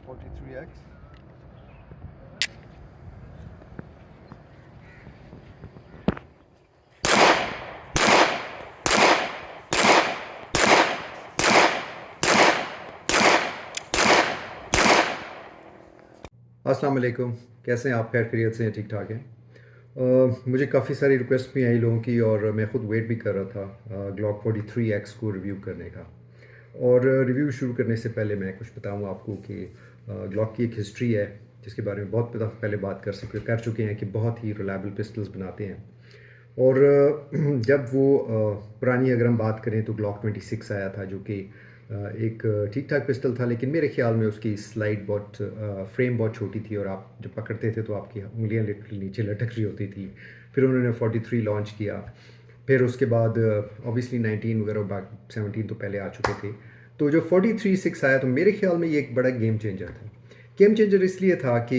43X. अस्सलाम वालेकुम, कैसे हैं आप? खैर खैरियत से हैं? ठीक ठाक हैं? मुझे काफ़ी सारी रिक्वेस्ट भी आई लोगों की और मैं ख़ुद वेट भी कर रहा था ग्लॉक 43X को रिव्यू करने का। और रिव्यू शुरू करने से पहले मैं कुछ बताऊँ आपको कि ग्लॉक की एक हिस्ट्री है जिसके बारे में बहुत पहले बात कर चुके हैं कि बहुत ही रिलायबल पिस्टल्स बनाते हैं। और जब वो पुरानी अगर हम बात करें तो ग्लॉक 26 आया था जो कि एक ठीक ठाक पिस्टल था, लेकिन मेरे ख्याल में उसकी स्लाइड बहुत फ्रेम बहुत छोटी थी और आप जब पकड़ते थे तो आपकी उंगलियां लिटरली नीचे लटक रही होती थी। फिर उन्होंने 43 लॉन्च किया। फिर उसके बाद ऑब्वियसली 19 वगैरह 17 तो पहले आ चुके थे। तो जो 43-6 आया तो मेरे ख्याल में ये एक बड़ा गेम चेंजर था। गेम चेंजर इसलिए था कि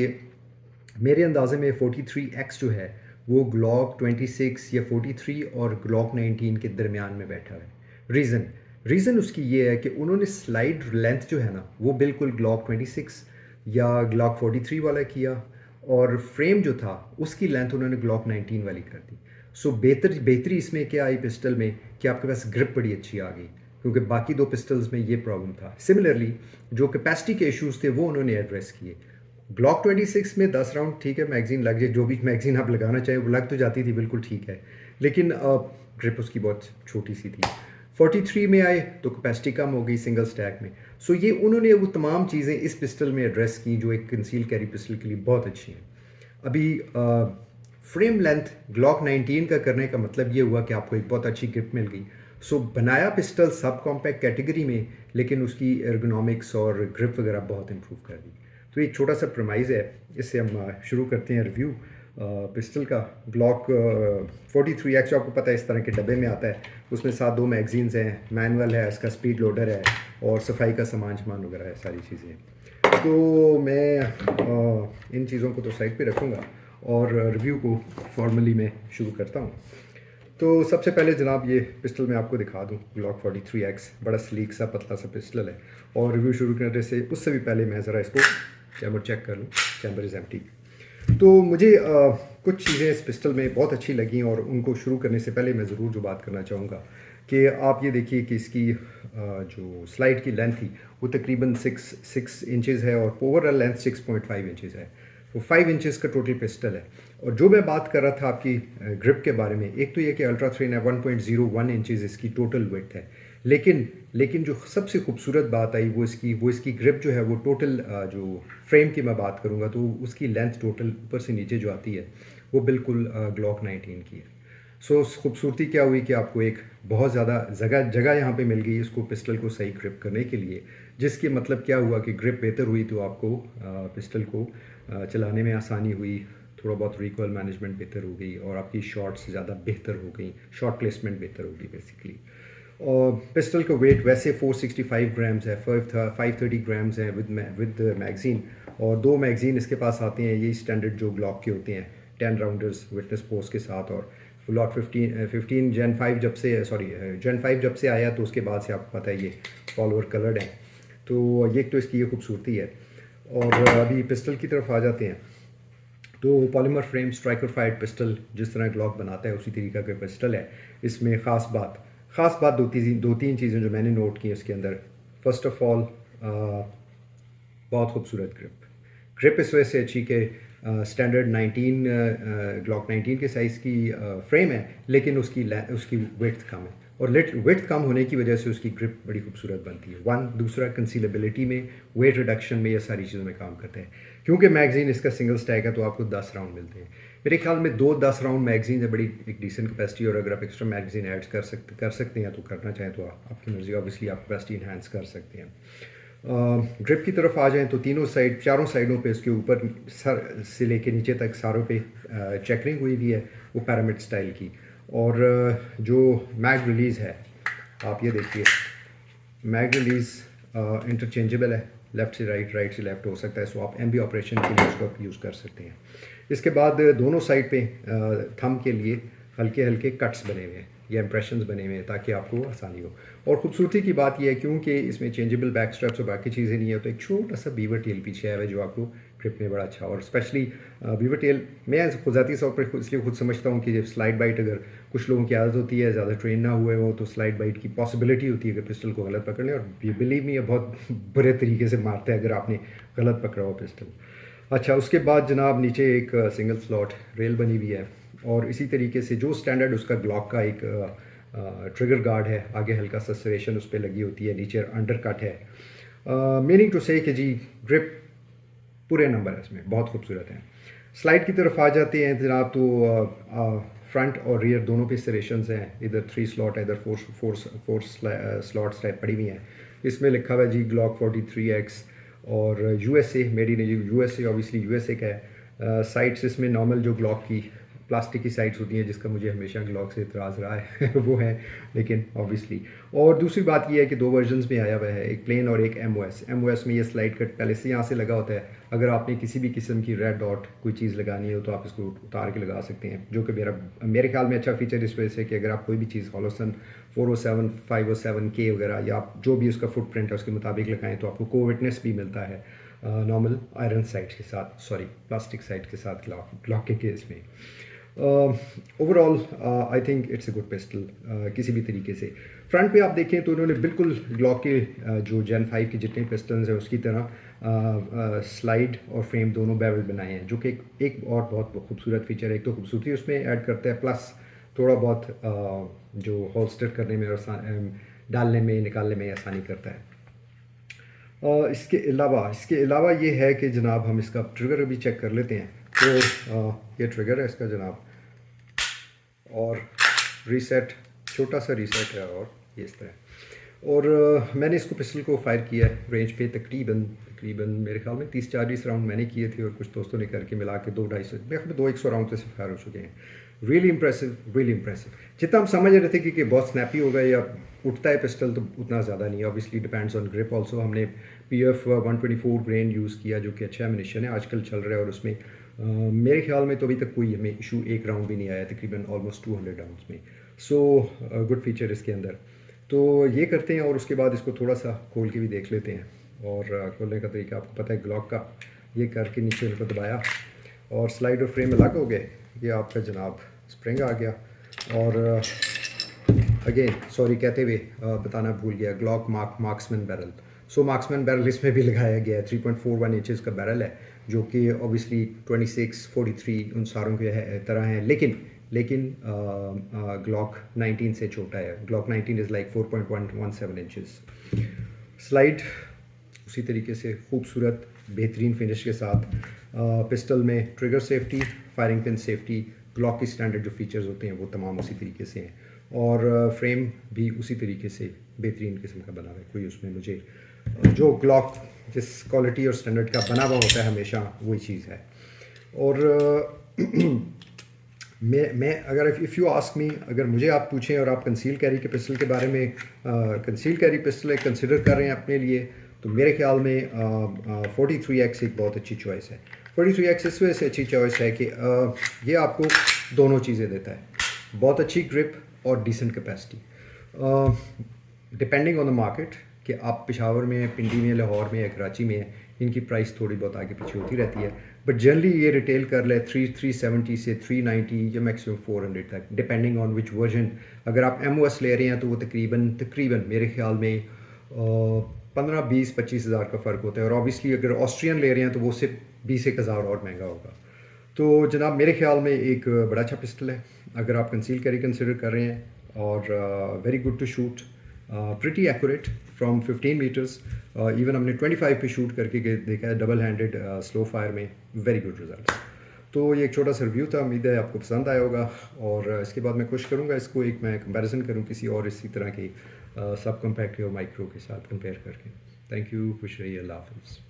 मेरे अंदाजे में 43X जो है वो ग्लॉक 26 या 43 और ग्लॉक 19 के दरमियान में बैठा है। रीज़न उसकी ये है कि उन्होंने स्लाइड लेंथ जो है ना वो बिल्कुल ग्लॉक 26 या ग्लॉक 43 वाला किया, और फ्रेम जो था उसकी लेंथ उन्होंने ग्लॉक 19 वाली कर दी। सो बेहतरी इसमें क्या आई पिस्टल में कि आपके पास ग्रिप बड़ी अच्छी आ गई, क्योंकि बाकी दो पिस्टल्स में ये प्रॉब्लम था। सिमिलरली जो कैपेसिटी के इश्यूज थे वो उन्होंने एड्रेस किए। ग्लॉक 26 में 10 राउंड ठीक है, मैगजीन लग जाए, जो भी मैगजीन आप लगाना चाहें वो लग तो जाती थी, बिल्कुल ठीक है, लेकिन ग्रिप उसकी बहुत छोटी सी थी। 43 में आए तो कैपेसिटी कम हो गई सिंगल स्टैक में। सो ये उन्होंने वो तमाम चीज़ें इस पिस्टल में एड्रेस की जो एक कंसील कैरी पिस्टल के लिए बहुत अच्छी हैं। अभी फ्रेम लेंथ ग्लॉक 19 का करने का मतलब ये हुआ कि आपको एक बहुत अच्छी ग्रिप मिल गई। सो बनाया पिस्टल सब कॉम्पैक्ट कैटेगरी में, लेकिन उसकी एर्गोनॉमिक्स और ग्रिप वगैरह बहुत इंप्रूव कर दी। तो एक छोटा सा प्रमाइज़ है, इससे हम शुरू करते हैं रिव्यू पिस्टल का। ग्लॉक 43X आपको पता है इस तरह के डब्बे में आता है। उसमें साथ दो मैगजीन्स हैं, मैनुअल है, इसका स्पीड लोडर है और सफाई का सामान वगैरह है, सारी चीज़ें। तो मैं इन चीज़ों को तो साइड पे रखूँगा और रिव्यू को फॉर्मली मैं शुरू करता हूँ। तो सबसे पहले जनाब ये पिस्टल मैं आपको दिखा दूँ, ग्लॉक 43X बड़ा स्लीक सा पतला सा पिस्टल है। और रिव्यू शुरू करने से उससे भी पहले मैं ज़रा इसको चैम्बर चेक कर लूँ। Chamber is empty. तो मुझे कुछ चीज़ें इस पिस्टल में बहुत अच्छी लगी, और उनको शुरू करने से पहले मैं ज़रूर जो बात करना चाहूँगा कि आप ये देखिए कि इसकी जो स्लाइड की लेंथ थी वो तकरीबन 6 इंचज़ है और ओवरऑल लेंथ 6.5 इंचज़ है। वो 5 इंचज़ का टोटल पिस्टल है। और जो मैं बात कर रहा था आपकी ग्रिप के बारे में, एक तो ये कि अल्ट्रा थ्रिन है, 1.01 इंचज़ इसकी टोटल विड्थ है। लेकिन जो सबसे खूबसूरत बात आई वो इसकी ग्रिप जो है वो टोटल जो फ्रेम की मैं बात करूँगा तो उसकी लेंथ टोटल ऊपर से नीचे जो आती है वो बिल्कुल ग्लॉक 19 की है। सो खूबसूरती क्या हुई कि आपको एक बहुत ज़्यादा जगह यहाँ पे मिल गई इसको पिस्टल को सही ग्रिप करने के लिए, जिसके मतलब क्या हुआ कि ग्रिप बेहतर हुई तो आपको पिस्टल को चलाने में आसानी हुई, थोड़ा बहुत रिकॉइल मैनेजमेंट बेहतर हो गई और आपकी शॉट्स ज़्यादा बेहतर हो गई, शॉट प्लेसमेंट बेहतर हो गई बेसिकली। और पिस्टल का वेट वैसे 465 ग्राम्स है, 530 ग्राम्स है विद मैगज़ीन, और दो मैगज़ीन इसके पास आते हैं, यही स्टैंडर्ड जो ग्लॉक के होते हैं, 10 राउंडर्स विटनेस पोस्ट के साथ। और लॉट 15 Gen 5 जब से Gen 5 जब से आया तो उसके बाद से आपको पता है ये फॉलोअर कलर्ड है। तो ये तो इसकी ये खूबसूरती है। और अभी पिस्टल की तरफ आ जाते हैं। तो polymer frame striker fired pistol जिस तरह ग्लॉक बनाता है उसी तरीका का पिस्टल है। इसमें ख़ास बात दो तीन चीज़ें जो मैंने नोट की इसके अंदर। फर्स्ट ऑफ ऑल बहुत खूबसूरत ग्रिप इस वजह से अच्छी कि स्टैंडर्ड 19 ग्लॉक 19 के साइज़ की फ्रेम है, लेकिन उसकी विड्थ कम है, और विड्थ कम होने की वजह से उसकी ग्रिप बड़ी खूबसूरत बनती है। दूसरा कंसीलेबिलिटी में, वेट रिडक्शन में, ये सारी चीज़ों में काम करता है। क्योंकि मैगज़ीन इसका सिंगल स्टैक है तो आपको 10 राउंड मिलते हैं। मेरे ख्याल में 10 राउंड मैगज़ीन है, बड़ी एक डिसेंट कैपेसिटी, और अगर आप एक्स्ट्रा मैगज़ीन ऐड कर सकते हैं तो करना चाहें तो आपकी मर्ज़ी, ऑब्वियसली आप कैपेसिटी इन्हांस कर सकते हैं। ड्रिप की तरफ आ जाएं तो चारों साइडों पे इसके ऊपर सर से लेके नीचे तक सारों पे चेकरिंग हुई हुई है, वो पैरामिड स्टाइल की। और जो मैग रिलीज़ है आप ये देखिए, मैग रिलीज़ इंटरचेंजेबल है, लेफ़्ट से राइट से लेफ़्ट हो सकता है, सो आप एम बी ऑपरेशन के लिए उसको यूज़ कर सकते हैं। इसके बाद दोनों साइड पे थंब के लिए हल्के हल्के कट्स बने हुए हैं, या इंप्रेशंस बने हुए हैं ताकि आपको आसानी हो। और ख़ूबसूरती की बात यह है क्योंकि इसमें चेंजेबल बैक स्ट्रैप्स और बाकी चीज़ें नहीं है, तो एक छोटा सा बीवर टेल पीछे आया है जो आपको ग्रिप में बड़ा अच्छा, और स्पेशली बीवर टेल मैं खुद ज़ाती तौर पर इसलिए खुद समझता हूँ कि जब स्लाइड बाइट, अगर कुछ लोगों की आदत होती है ज़्यादा ट्रेन ना हुए हो तो स्लाइड बाइट की पॉसिबिलिटी होती है अगर पिस्टल को गलत पकड़ लें, और बिलीव मी ये बहुत बुरे तरीके से मारता है अगर आपने गलत पकड़ा हो पिस्टल। अच्छा, उसके बाद जनाब नीचे एक सिंगल स्लॉट रेल बनी हुई है, और इसी तरीके से जो स्टैंडर्ड उसका ग्लॉक का एक ट्रिगर गार्ड है, आगे हल्का सा सरेशन उस पर लगी होती है, नीचे अंडर कट है। मीनिंग टू से कि जी ग्रिप पूरे नंबर है इसमें, बहुत खूबसूरत है। स्लाइड की तरफ आ जाते हैं जनाब, तो फ्रंट और रियर दोनों पे सरेशंस हैं, इधर 3 स्लॉट है, इधर फोर स्लॉट्स टाइप पड़ी हुई हैं। इसमें लिखा हुआ है जी ग्लॉक 43X और USA, made in USA, obviously USA का है। साइड्स इसमें नॉर्मल जो ग्लॉक की प्लास्टिक की साइड्स होती हैं, जिसका मुझे हमेशा ग्लॉक से इतराज़ रहा है वो है, लेकिन ऑब्वियसली। और दूसरी बात ये है कि 2 वर्जन्स में आया हुआ है, एक प्लेन और एक एमओएस में ये स्लाइड कट पहले से यहाँ से लगा होता है। अगर आपने किसी भी किस्म की रेड डॉट कोई चीज़ लगानी हो तो आप इसको उतार के लगा सकते हैं, जो कि मेरे ख्याल में अच्छा फीचर इस वजह से कि अगर आप कोई भी चीज़ हॉलोसन 407 507K वगैरह या आप जो भी उसका फुटप्रिंट है उसके मुताबिक लगाएं तो आपको को विटनेस भी मिलता है नॉर्मल आयरन साइड के साथ, सॉरी प्लास्टिक साइड के साथ ग्लॉक के केस में। Overall I think it's a good pistol किसी भी तरीके से। फ्रंट पे आप देखें तो उन्होंने बिल्कुल ग्लॉक के जो जेन 5 के जितने पिस्टल्स हैं उसकी तरह स्लाइड और फ्रेम दोनों बेवल बनाए हैं, जो कि एक और बहुत खूबसूरत फीचर है। एक तो खूबसूरती उसमें ऐड करता है, प्लस थोड़ा बहुत जो होल्स्टर करने में और डालने में निकालने में आसानी करता है। इसके अलावा ये है कि जनाब हम इसका ट्रिगर भी चेक कर लेते हैं। तो ये ट्रिगर है इसका जनाब, और रीसेट, छोटा सा रीसेट है, और ये इस तरह। और मैंने इसको पिस्टल को फायर किया है रेंज पे तकरीबन मेरे ख्याल में 30-40 राउंड मैंने किए थे, और कुछ दोस्तों ने करके मिला के 200-250 राउंड से फायर हो चुके हैं। Really impressive. जितना हम समझ रहे थे कि बहुत स्नैपी होगा या उठता है पिस्टल, तो उतना ज़्यादा नहीं है। Obviously depends on grip also. हमने PF 124 ग्रेन यूज़ किया, जो कि अच्छा एमिनेशन है, आजकल चल रहा है, और उसमें मेरे ख्याल में तो अभी तक कोई हमें इशू एक राउंड भी नहीं आया, तकरीबन ऑलमोस्ट 200 राउंड्स में। सो गुड फीचर इसके अंदर। तो ये करते हैं, और उसके बाद इसको थोड़ा सा खोल के भी देख लेते हैं। और खोलने का तरीका आपको पता है, ग्लॉक का ये करके नीचे उनको दबाया और स्लाइड और फ्रेम अलग हो गए। ये आपका जनाब स्प्रिंग आ गया। और अगेन सॉरी कहते हुए बताना भूल गया, ग्लॉक मार्क्समैन बैरल। सो मार्क्समैन बैरल इसमें भी लगाया गया है। 3.41 इंचज़ का बैरल है, जो कि ऑब्वियसली 26, 43 उन सारों के तरह हैं, लेकिन ग्लॉक 19 से छोटा है। Glock 19 is like 4.117 inches. Slide उसी तरीके से खूबसूरत बेहतरीन फिनिश के साथ। पिस्टल में trigger safety, firing pin safety, Glock की स्टैंडर्ड जो फीचर्स होते हैं वो तमाम उसी तरीके से हैं, और फ्रेम भी उसी तरीके से बेहतरीन किस्म का बना हुआ है। कोई उसमें मुझे जो ग्लॉक जिस क्वालिटी और स्टैंडर्ड का बना हुआ होता है हमेशा वही चीज़ है। और मैं अगर इफ़ यू आस्क मी, अगर मुझे आप पूछें और आप कंसील कैरी के पिस्टल के बारे में, कंसील कैरी पिस्टल एक कंसिडर कर रहे हैं अपने लिए, तो मेरे ख्याल में 43X एक बहुत अच्छी चॉइस है। 43X इस वजह से अच्छी चॉइस है कि ये आपको दोनों चीज़ें देता है, बहुत अच्छी ग्रिप और decent capacity. Depending on the market कि आप पेशावर में, पिंडी में, लाहौर में या कराची में हैं, इनकी प्राइस थोड़ी बहुत आगे पीछे होती रहती है, बट जनरली ये रिटेल कर ले 370 से 390 या मैक्सिमम 400 तक, डिपेंडिंग ऑन विच वर्जन। अगर आप MOS ले रहे हैं तो वो तकरीबन मेरे ख्याल में 15-20-25 हज़ार का फ़र्क होता है, और ऑब्वियसली अगर ऑस्ट्रियन ले रहे हैं तो वो सिर्फ 20 हज़ार और महंगा होगा। तो जनाब मेरे ख्याल में एक बड़ा अच्छा पिस्टल है अगर आप कंसील कैरी कंसिडर कर रहे हैं, और very good to shoot, pretty accurate from 15 metres. Even हमने 25 पे शूट करके देखा है डबल हैंडेड स्लो फायर में, वेरी गुड रिजल्ट। तो ये एक छोटा सा रिव्यू था, उम्मीद है आपको पसंद आया होगा, और इसके बाद मैं कोशिश करूँगा इसको एक मैं कंपैरिजन करूँ किसी और इसी तरह की सब कॉम्पैक्ट और माइक्रो के साथ कंपेयर करके। थैंक यू, खुश रहिए, अल्लाह हाफ़िज़।